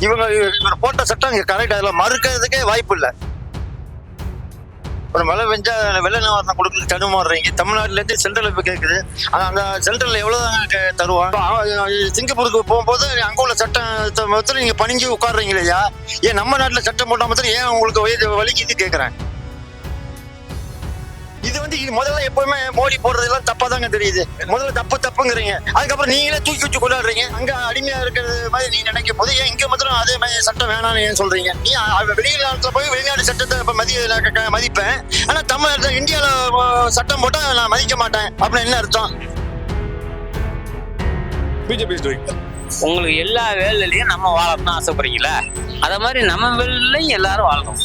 இவர் போட்ட சட்டம் இங்க கரெக்ட், அதுல மறுக்கிறதுக்கே வாய்ப்பு இல்லை. ஒரு மழை பெஞ்சா வெள்ள நிவாரணம் கொடுக்குறது தடுமாறுறீங்க. தமிழ்நாட்டுல இருந்து சென்ட்ரல் இப்ப கேக்குது. ஆனா அந்த சென்ட்ரல்ல எவ்வளவுதாங்க தருவான்? சிங்கப்பூருக்கு போகும்போது அங்க உள்ள சட்டம் நீங்க பணிஞ்சு உட்காடுறீங்க இல்லையா? ஏன் நம்ம நாட்டுல சட்டம் போட்டா மாத்திரம் ஏன் உங்களுக்கு வலிக்குது கேக்குறேன். இது முதல்ல எப்பவுமே மோடி போடுறதெல்லாம் தப்பா தாங்க தெரியுது. முதல்ல தப்புங்கிறீங்க, அதுக்கப்புறம் நீங்களே தூக்கி வச்சு கொண்டாடுறீங்க. அங்க அடிமையா இருக்கிறது மாதிரி நீங்க நினைக்கும் போது ஏன் இங்க மாத்திரம் அதே மாதிரி சட்டம் வேணாம்னு ஏன் சொல்றீங்க? நீ வெளிநாட்டுல போய் வெளிநாட்டு சட்டத்தை மதிப்பேன், ஆனா தமிழ்நாட்டுல இந்தியால சட்டம் போட்டா நான் மதிக்க மாட்டேன் அப்படின்னு என்ன அர்த்தம்? பிஜேபி உங்களுக்கு எல்லா வேலையிலயும் நம்ம வாழணும்னு ஆசைப்படுறீங்களா? அத மாதிரி நம்ம வேலையிலையும் எல்லாரும் வாழணும்.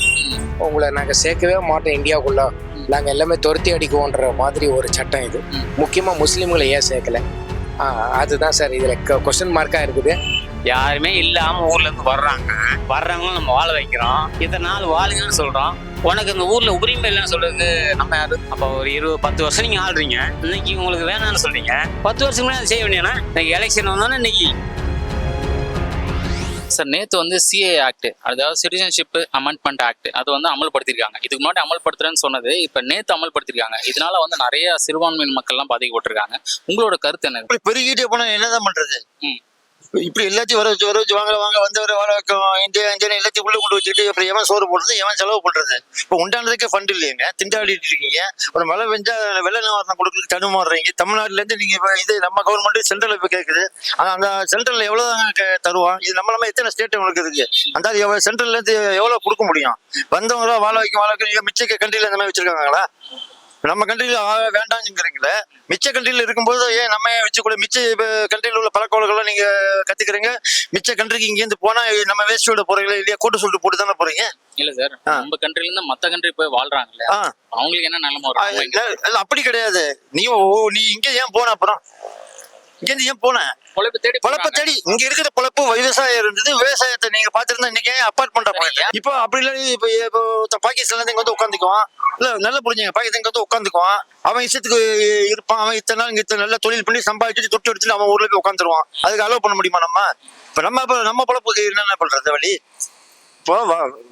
உங்களை நாங்க சேர்க்கவே மாட்டோம் இந்தியாவுக்குள்ள, நாங்க எல்லாமே துரத்தி அடிக்குவோன்ற மாதிரி ஒரு சட்டம் இது. முக்கியமா முஸ்லீம்களை ஏன் சேர்க்கல, அதுதான் சார் இதுல கொஸ்டின் மார்க்கா இருக்குது. யாருமே இல்லாம ஊர்ல இருந்து வர்றவங்களும் நம்ம வாழ வைக்கிறோம். இத்தனை நாள் வாழுங்கன்னு சொல்றோம். உனக்கு இந்த ஊர்ல உரிமை இல்லைன்னு சொல்றது நம்ம யாரு? அப்ப ஒரு 10 வருஷம் நீங்க ஆள்றீங்க, இன்னைக்கு உங்களுக்கு வேணாம்னு சொல்றீங்க. 10 வருஷம் முன்னாடி அதை செய்ய வேண்டியனா? இன்னைக்கு எலெக்ஷன் வந்தோன்னா இன்னைக்கு சார் நேற்று சிஏ ஆக்ட், அதாவது சிட்டிசன்ஷிப் அமெண்ட்மெண்ட் ஆக்ட், அது அமல்படுத்திருக்காங்க. இதுக்கு முன்னாடி அமல்படுத்துறேன்னு சொன்னது இப்போ நேற்று அமல்படுத்திருக்காங்க. இதனால நிறைய சிறுபான்மையின மக்கள்லாம் பாதிக்கப்பட்டிருக்காங்க. உங்களோட கருத்து என்ன? பெருகிட்டே போனா என்னதான் பண்றது? இப்படி எல்லாத்தையும் வர வச்சு வாங்க வந்தவரை வாழ வைக்கும் எல்லாத்தையும் உள்ள கொண்டு வச்சுட்டு அப்புறம் எவன் சோறு போடுறது, எவன் செலவு பண்றது? இப்போ உண்டானதுக்கே ஃபண்ட் இல்லைங்க, திண்டாடிட்டு இருக்கீங்க. ஒரு மழை பெஞ்சா வெள்ள நிவாரணம் கொடுக்குறது தடுமாறுறீங்க. தமிழ்நாட்டுல இருந்து நீங்க இது நம்ம கவர்மெண்ட் சென்ட்ரல் இப்ப கேக்குது. ஆனா அந்த சென்ட்ரல்ல எவ்வளவுதாங்க தருவான்? இது நம்ம எத்தனை ஸ்டேட் உங்களுக்கு இருக்கு? அந்த சென்ட்ரல்ல இருந்து எவ்வளவு கொடுக்க முடியும்? வந்தவங்கள வாழ வைக்க மிச்ச கண்ட்ரில இந்த மாதிரி வச்சிருக்காங்களா? நம்ம கண்ட்ரில வேண்டாம்ங்கிறீங்களே, மிச்ச கண்ட்ரில இருக்கும்போது ஏன் நம்ம வச்சுக்கூட? மிச்ச கண்ட்ரில உள்ள பழக்கவழக்கெல்லாம் நீங்க கத்துக்கிறீங்க. மிச்ச கண்ட்ரிக்கு இங்க இருந்து போனா நம்ம வேஸ்டோட போறீங்களா இல்லையா? கோட்டு சொல்லிட்டு போட்டு தானே போறீங்க. இல்ல சார், நம்ம கண்ட்ரில இருந்து மத்த கண்ட்ரி போய் வாழ்றாங்கல்ல, அவங்களுக்கு என்ன நிலைமை? அப்படி கிடையாது. நீ இங்க ஏன் போன? அப்புறம் இங்க இருந்து ஏன் போன? பொழப்ப தேடி இங்க இருக்கிற பொழப்பு விவசாயம் இருந்தது. விவசாயத்தை நீங்க பாத்துருந்தா இன்னைக்கு அப்பார்ட்மெண்டா போயிட்டு. இப்போ அப்படி இல்லை. இப்போ பாகிஸ்தான்ல இருந்து இங்க உட்காந்துக்குவான். இல்ல நல்லா புரிஞ்சுங்க, பாகிஸ்தான் உட்காந்துக்குவான். அவன் இஷ்டத்துக்கு இருப்பான். அவன் இத்தனை நாள் இங்க நல்ல தொழில் பண்ணி சம்பாதிச்சுட்டு தொட்டு எடுத்துட்டு அவன் ஊர்ல போய் உட்காந்துருவான். அதுக்கு அலோவ் பண்ண முடியுமா நம்ம? இப்ப நம்ம பொழப்புக்கு என்னென்ன பண்றது வழி? இப்போ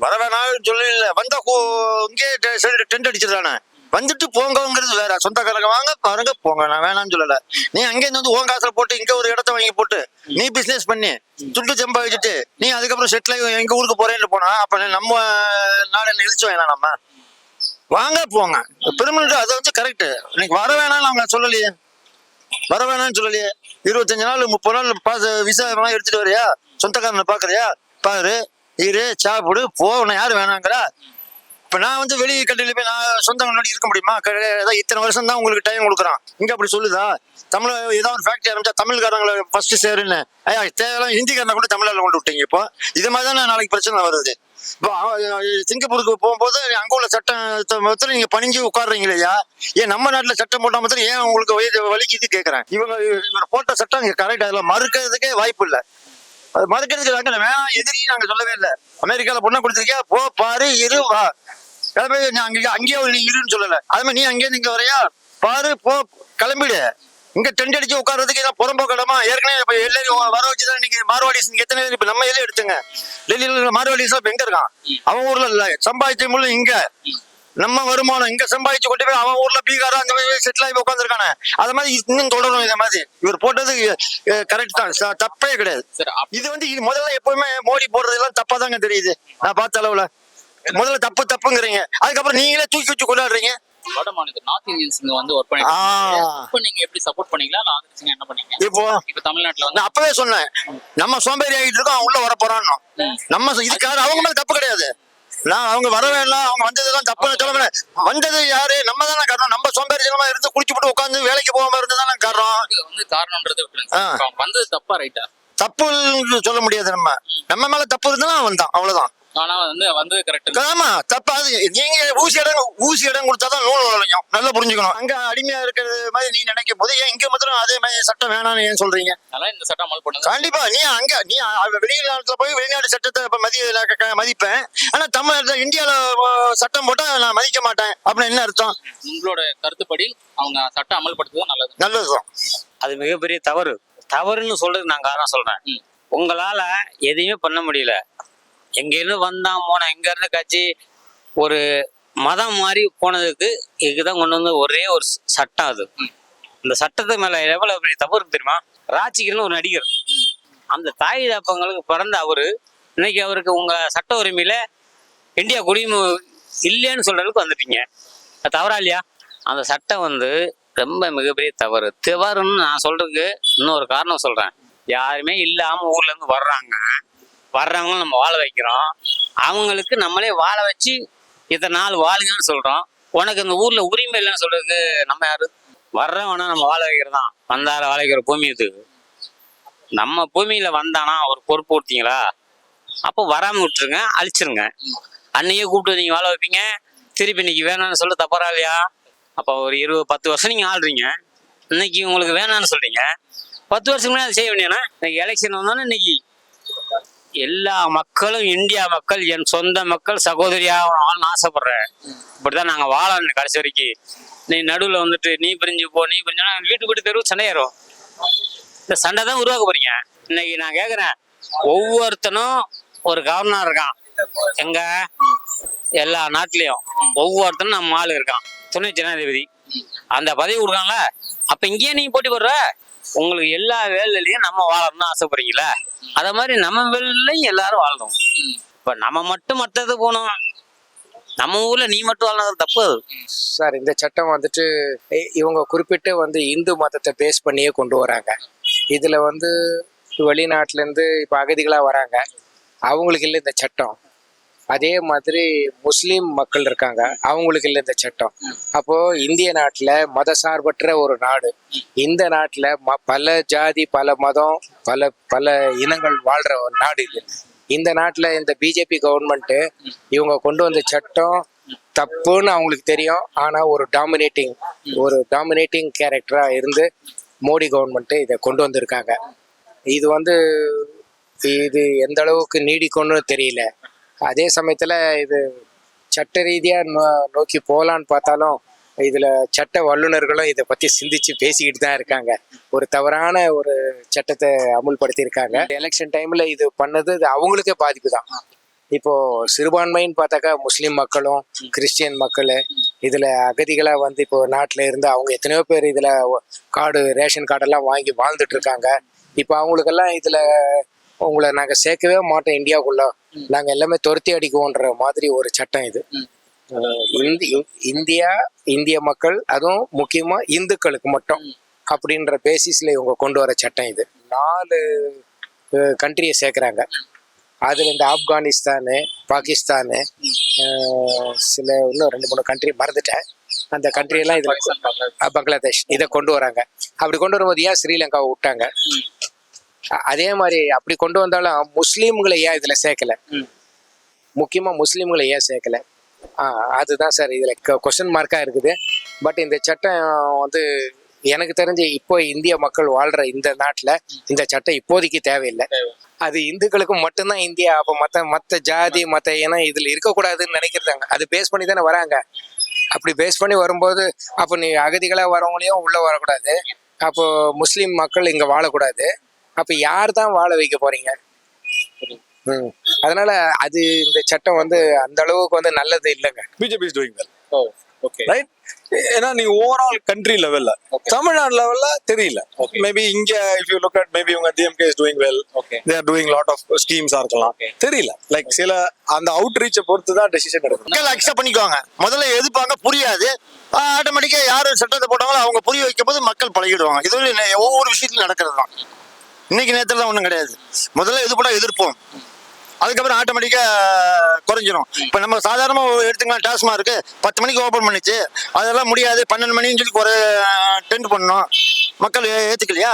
வர வேணாம்னு சொல்லல, வந்தா இங்கே டென்ட் அடிச்சிடறானே. வந்துட்டு போங்கிறது வேற. சொந்தக்காரங்க வாங்க பாருங்க போங்க, நான் வேணாம்னு சொல்லல. நீ அங்கே இருந்து உன் காசுல போட்டு இங்க ஒரு இடத்த வாங்கி போட்டு நீ பிசினஸ் பண்ணி துட்டு சம்பாதிச்சுட்டு நீ அதுக்கப்புறம் செட்டில் ஆகி எங்க ஊருக்கு போறேன்னு போனா அப்ப நம்ம நாடு என்ன இழிச்சு வேணாம்? நம்ம வாங்க போங்க பெருமனண்ட், அது கரெக்ட். இன்னைக்கு வர வேணாம்னு அவங்க சொல்லலையே, வர வேணாம்னு சொல்லலையே. 25 நாள் 30 நாள் விசா எடுத்துட்டு வரியா? சொந்தக்காரனை பாக்குறியா? பாரு, இரு, சாப்பிடு, போ. உன்னை யாரு வேணாங்கிறா? இப்ப நான் வெளி கண்ட்ரில போய் நான் சொந்த முன்னாடி இருக்க முடியுமா? இத்தனை வருஷம் தான் உங்களுக்கு டைம் கொடுக்குறான். இங்க அப்படி சொல்லுதா? தமிழ் ஏதாவது ஒரு ஃபேக்டரி ஆரம்பிச்சா தமிழ்காரங்களை ஃபர்ஸ்ட் சேருன்னு தேவையெல்லாம் ஹிந்திக்காரனை கூட தமிழ்நாட்டில் கொண்டு விட்டீங்க. இப்போ இது மாதிரி தான் நாளைக்கு பிரச்சனை வருது. இப்போ சிங்கப்பூருக்கு போகும்போது அங்க உள்ள சட்டம் நீங்க பணிஞ்சு உட்காடுறீங்க இல்லையா? ஏன் நம்ம நாட்டுல சட்டம் போட்டா மாத்திரம் ஏன் உங்களுக்கு வலிக்குது கேக்குறேன். இவர் போட்ட சட்டம் இங்க கரெக்ட், அதுல மறுக்கிறதுக்கே வாய்ப்பு இல்லை. அது மறுக்கிறதுக்கு வேணாம் எதிரி நாங்க சொல்லவே இல்லை. அமெரிக்கால பொண்ணை கொடுத்துருக்கியா? போ, பாரு, இரு, வா. அங்கேயே நீ இருன்னு சொல்லல. அது மாதிரி நீ அங்கேயே நீங்க வரையா? பாரு, போ, கிளம்பிடு. இங்க டென்ட் அடிச்சு உட்கார்றதுக்கு புறம்போக்கடமா? ஏற்கனவே எல்லாரும் வர வச்சுதான் இன்னைக்கு மார்வாடிஸ் நீங்க எத்தனை இப்ப நம்ம எல்லாம் எடுத்துங்க. டெல்லியில மார்வாடிஸ் இப்ப எங்க இருக்கான்? அவன் ஊர்ல இல்ல, சம்பாதிச்ச முள்ள இங்க நம்ம வருமானம் இங்க சம்பாதிச்சு கொண்டு போய் அவன் ஊர்ல பீகாரா அந்த மாதிரி செட்டில் ஆகி உட்காந்துருக்கானே. அது மாதிரி இன்னும் தொடரும். இதை மாதிரி இவர் போட்டது கரெக்ட் தான், தப்பே கிடையாது. இது முதல்ல எப்பவுமே மோடி போடுறதெல்லாம் தப்பா தாங்க தெரியுது. நான் பார்த்த அளவுல முதல்ல தப்புங்கிறீங்க, அதுக்கப்புறம் நீங்களே தூக்கி வச்சு கொண்டாடுறீங்க. வட மாநில நார்த் இந்தியன்ஸ் ஒர்க் பண்ணிட்டு நீங்க எப்படி சப்போர்ட் பண்ணீங்களா? என்ன பண்ணீங்க? இப்போ தமிழ்நாட்டுல நான் அப்பவே சொன்னேன், நம்ம சோம்பேறி ஆகிட்டு இருக்கோம், உள்ள வர போறான்னு. நம்ம இதுக்காக அவங்க மேல தப்பு கிடையாது. நான் அவங்க வர வேண்டாம், அவங்க வந்ததுதான் தப்புன்னு சொல்ல முடியாது. வந்தது யாரு? நம்ம தானே காரணம். நம்ம சோம்பேறித்தனமா இருந்து குடிச்சு போட்டு உட்காந்து வேலைக்கு போகாம இருந்ததானே காரணம். காரணம்ன்றது வந்தது தப்பா ரைட்டா? தப்புன்னு சொல்ல முடியாது. நம்ம மேல தப்பு இருந்தாலும் வந்தான், அவ்வளவுதான். ஆனா வந்து கரெக்ட். ஆமா, தப்பா. அது நீங்க ஊசி இடம் கொடுத்தாதான் நூல் நுழையும். நல்லா புரிஞ்சுக்கணும். அங்க அடிமையா இருக்கிறது மாதிரி நீ நினைக்கும் போது ஏன் இங்க மாத்திரம் அதே மாதிரி சட்டம் வேணாம்னு ஏன் சொல்றீங்க? அதனால இந்த சட்டம் அமல் பண்ணுங்க. கண்டிப்பா. நீ வெளிநாட்டுல போய் வெளிநாட்டு சட்டத்தை மதிப்பேன், ஆனா தமிழ்நாட்டுல இந்தியால சட்டம் போட்டா நான் மதிக்க மாட்டேன் அப்படின்னு என்ன அர்த்தம்? உங்களோட கருத்துப்படி அவங்க சட்டம் அமல்படுத்துவது நல்லதுதான். நல்லதுதான். அது மிகப்பெரிய தவறுன்னு சொல்றது நான் காரணம் சொல்றேன். உங்களால எதையுமே பண்ண முடியல. எங்க இருந்து வந்தான் போன எங்க இருந்து கட்சி ஒரு மதம் மாதிரி போனதுக்கு இதுதான் கொண்டு வந்து ஒரே ஒரு சட்டம். அது இந்த சட்டத்து மேல எவ்வளவு பெரிய தப்பு இருக்கு தெரியுமா? ராஜ்கிரன் ஒரு நடிகர், அந்த தாய் தப்பங்களுக்கு பிறந்த அவரு இன்னைக்கு அவருக்கு உங்க சட்ட உரிமையில இந்தியா குடியுரிமை இல்லைன்னு சொல்றதுக்கு வந்துட்டீங்க. அது தவறா இல்லையா? அந்த சட்டம் வந்து ரொம்ப மிகப்பெரிய தவறுன்னு நான் சொல்றதுக்கு இன்னொரு காரணம் சொல்றேன். யாருமே இல்லாம ஊர்ல இருந்து வர்றவங்க நம்ம வாழ வைக்கிறோம். அவங்களுக்கு நம்மளே வாழ வச்சு இத்தனை நாள் வாழுங்கன்னு சொல்றோம். உனக்கு இந்த ஊர்ல உரிமை இல்லைன்னு சொல்றதுக்கு நம்ம யாரு? வர்றவனா நம்ம வாழ வைக்கிறதான். வந்தார வாழ வைக்கிற பூமி இது. நம்ம பூமியில வந்தானா ஒரு பொறுப்பு கொடுத்தீங்களா? அப்போ வராம விட்டுருங்க, அழிச்சிருங்க. அன்னையே கூப்பிட்டு நீங்க வாழ வைப்பீங்க, திருப்பி இன்னைக்கு வேணாம்னு சொல்ல தப்பறா இல்லையா? அப்போ ஒரு 10 வருஷம் நீங்க ஆள்றீங்க, இன்னைக்கு உங்களுக்கு வேணாம்னு சொல்றீங்க. 10 வருஷத்துக்கு முன்னாடி செய்ய வேண்டியனா? இன்னைக்கு எலெக்ஷன் வந்தோன்னா இன்னைக்கு எல்லா மக்களும் இந்தியா மக்கள் என் சொந்த மக்கள் சகோதரியாக வாழணும்னு ஆசைப்படுறேன். இப்படிதான் நாங்க வாழணும் கடைசி வரைக்கும். நீ நடுவில் வந்துட்டு நீ பிரிஞ்சு பிரிஞ்சோன்னா வீட்டு தெருவு சண்டையாயிரும். இந்த சண்டை தான் உருவாக்க போறீங்க. இன்னைக்கு நான் கேட்குறேன், ஒவ்வொருத்தனும் ஒரு கவர்னர் இருக்கான். எங்க எல்லா நாட்டிலையும் ஒவ்வொருத்தனும் நம்ம ஆளு இருக்கான், துணை ஜனாதிபதி. அந்த பதவி கொடுக்காங்கல்ல, அப்ப இங்கேயே நீங்க போட்டி போடுற. உங்களுக்கு எல்லா வேலையிலையும் நம்ம வாழணும்னு ஆசைப்படுறீங்களா? அத மாதிரி நம்ம வேலையிலையும் எல்லாரும் வாழணும். இப்ப நம்ம மட்டும் மற்றது போனோம், நம்ம ஊர்ல நீ மட்டும் வாழறது தப்பு. அது சார், இந்த சட்டம் வந்துட்டு இவங்க குறிப்பிட்டு வந்து இந்து மதத்தை பேஸ் பண்ணியே கொண்டு வராங்க. இதுல வந்து வெளிநாட்டுல இருந்து இப்ப அகதிகளா வராங்க, அவங்களுக்கு இல்லை இந்த சட்டம். அதே மாதிரி முஸ்லீம் மக்கள் இருக்காங்க, அவங்களுக்கு இல்லை இந்த சட்டம். அப்போ இந்திய நாட்டுல மத சார்பற்ற ஒரு நாடு. இந்த நாட்டுல பல ஜாதி, பல மதம், பல பல இனங்கள் வாழ்ற ஒரு நாடு இது. இந்த நாட்டுல இந்த பிஜேபி கவர்மெண்ட் இவங்க கொண்டு வந்த சட்டம் தப்புன்னு அவங்களுக்கு தெரியும். ஆனா ஒரு டாமினேட்டிங் கேரக்டரா இருந்து மோடி கவர்மெண்ட் இதை கொண்டு வந்திருக்காங்க. இது வந்து இது எந்த அளவுக்கு நீடிக்கும்னு தெரியல. அதே சமயத்துல இது சட்ட ரீதியா நோக்கி போகலான்னு பார்த்தாலும் இதுல சட்ட வல்லுநர்களும் இதை பத்தி சிந்திச்சு பேசிக்கிட்டு தான் இருக்காங்க. ஒரு தவறான ஒரு சட்டத்தை அமுல்படுத்தி இருக்காங்க. எலெக்ஷன் டைம்ல இது பண்ணது இது அவங்களுக்கே பாதிப்பு தான். இப்போ சிறுபான்மைன்னு பார்த்தாக்கா முஸ்லீம் மக்களும் கிறிஸ்டியன் மக்கள் இதுல அகதிகளா வந்து இப்போ நாட்டுல இருந்து அவங்க எத்தனையோ பேர் இதுல ரேஷன் கார்டெல்லாம் வாங்கி வாழ்ந்துட்டு இருக்காங்க. இப்போ அவங்களுக்கெல்லாம் இதுல உங்களை நாங்க சேர்க்கவே மாட்டோம் இந்தியாவுக்குள்ள, நாங்க எல்லாமே துரத்தி அடிக்குவோன்ற மாதிரி ஒரு சட்டம் இது. இந்திய மக்கள், அதுவும் முக்கியமா இந்துக்களுக்கு மட்டும் அப்படின்ற பேசிஸ்ல இவங்க கொண்டு வர சட்டம் இது. 4 கண்ட்ரியை சேர்க்குறாங்க. அதுல இந்த ஆப்கானிஸ்தானு, பாகிஸ்தானு, சில இன்னும் 2-3 கண்ட்ரி மறந்துட்டேன். அந்த கண்ட்ரியெல்லாம் இதுல பங்களாதேஷ் இதை கொண்டு வராங்க. அப்படி கொண்டு வரும்போது ஏன் ஸ்ரீலங்காவை விட்டாங்க? அதே மாதிரி அப்படி கொண்டு வந்தாலும் முஸ்லீம்களை ஏன் இதுல சேர்க்கல? முக்கியமா முஸ்லீம்களை ஏன் சேர்க்கல? அதுதான் சார் இதுல கொஸ்டின் மார்க்கா இருக்குது. பட் இந்த சட்டம் வந்து எனக்கு தெரிஞ்சு இப்போ இந்திய மக்கள் வாழ்ற இந்த நாட்டுல இந்த சட்டம் இப்போதைக்கு தேவையில்லை. அது இந்துக்களுக்கும் மட்டும்தான் இந்தியா. அப்போ மற்ற ஜாதி மற்ற இனம் இதுல இருக்கக்கூடாதுன்னு நினைக்கிறாங்க. அது பேஸ் பண்ணி தானே வராங்க. அப்படி பேஸ் பண்ணி வரும்போது அப்போ நீ அகதிகளா வரவங்களையும் உள்ள வரக்கூடாது, அப்போ முஸ்லீம் மக்கள் இங்க வாழக்கூடாது. அப்ப யார் தான் வாழ வைக்க போறீங்க? அதனால அது இந்த சட்டம் வந்து அந்த அளவுக்கு வந்து நல்லது இல்லைங்க. BJP is doing well. Okay, right. ஏன்னா நீங்க ஓவரால் கண்ட்ரி லெவல்ல, தமிழ்நாடு லெவல்ல தெரியல. மேபி இங்க if you look at maybe உங்க DMK is doing well, they are doing lot of ஸ்கீம்ஸா இருக்கலாம், தெரியல. லைக் சில அந்த அவுட் ரீச்சை பொறுத்து தான் டெசிஷன் எடுக்கணும். மக்கள் அக்செப்ட் பண்ணிக்குவாங்க. முதல்ல எதிர்ப்பாங்க, புரியாது. ஆட்டோமேட்டிக்கா யாரு சட்டத்தை போட்டாங்களோ அவங்க புரிய வைக்கும் போது மக்கள் பழகிடுவாங்க. இது ஒவ்வொரு விஷயத்திலும் நடக்கிறது தான். இன்னைக்கு நேரத்துல தான் ஒன்றும் கிடையாது. முதல்ல எது போட எதிர்ப்போம், அதுக்கப்புறம் ஆட்டோமேட்டிக்கா குறைஞ்சிரும். இப்ப நம்ம சாதாரணமா எடுத்துக்கலாம், டாஸ்மார்க் 10 மணிக்கு ஓபன் பண்ணிச்சு, அதெல்லாம் முடியாது 12 மணின்னு சொல்லி டென்ட் பண்ணணும், மக்கள் ஏத்துக்கலையா?